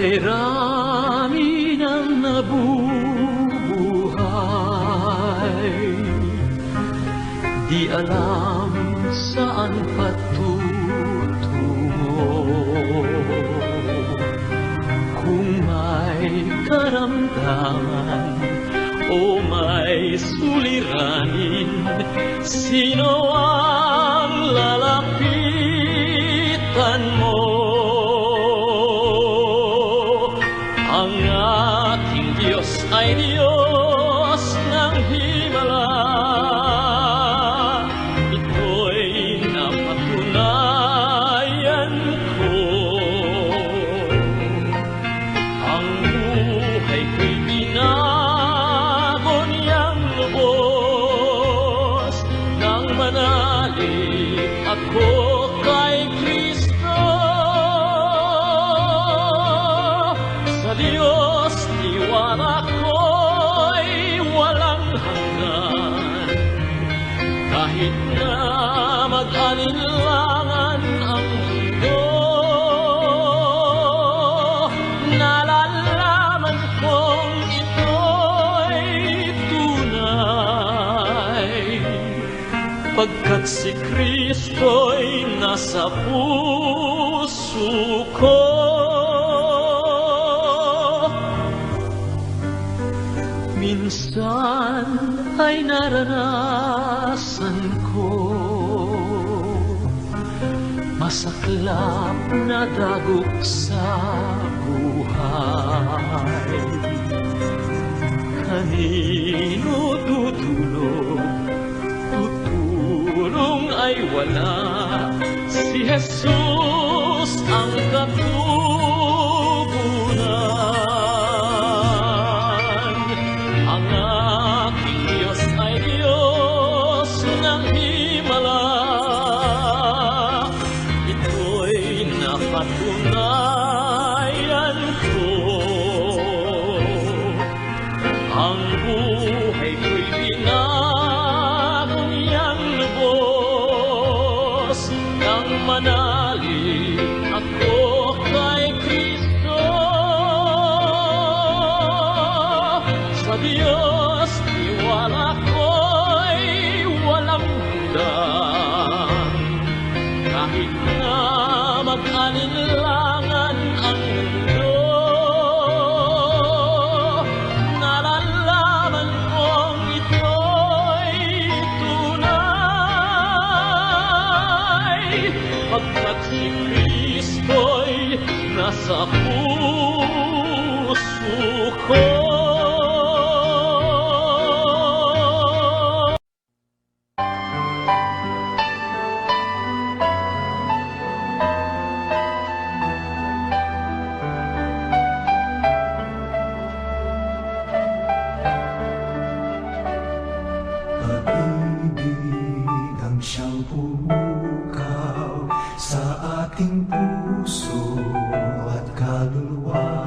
Layranin ang nabubuhay, di alam saan patutungo. Kung may karamdaman o may suliranin, sino ang lalapitan mo? Ang ating Diyos ay Diyos ng himala. Ito'y napatunayan ko. Ang buhay ko'y binago niyang lubos. Nang manalig ako kay Kristo, sa Diyos tiwala ko'y walang hanggan. Kahit na mag-alinlangan ang mundo, nalalaman kong ito'y tunay, pagkat si Kristo'y nasa puso ko. Minsan ay naranasan ko masaklap na dagok sa buhay. Kanino tutulong? Tutulong ay wala. Si Jesus ang katugunan. Ang aking Diyos ay Diyos ng himala. Ito'y napatunayan ko. Ang buhay ko'y binago niyang lubos. Nang manalig ako kay Kristo, sa Diyos tiwala ko'y walang hanggan. Kahit na mag-alinlangan ang mundo, nalalaman kong ito'y tunay, pagkat si Kristo'y nasa puso ko. Pag-ibig ang siyang pumukaw sa ating puso at kaluluwa,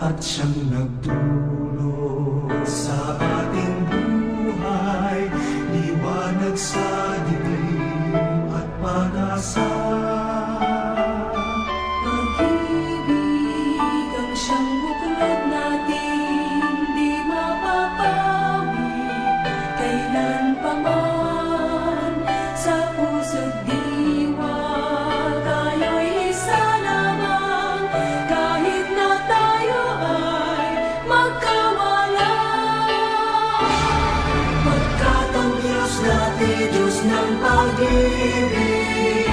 at siyang nagdulot sa ating buhay, liwanag sa dilim at pag-asa. Pag-ibig ang siyang buklod natin, di mapapawi kailan pa man. Sa puso't diwa tayo'y isa lamang, kahit na tayo ay magkawala. Pagkat ang Diyos natin, Diyos ng pag-ibig,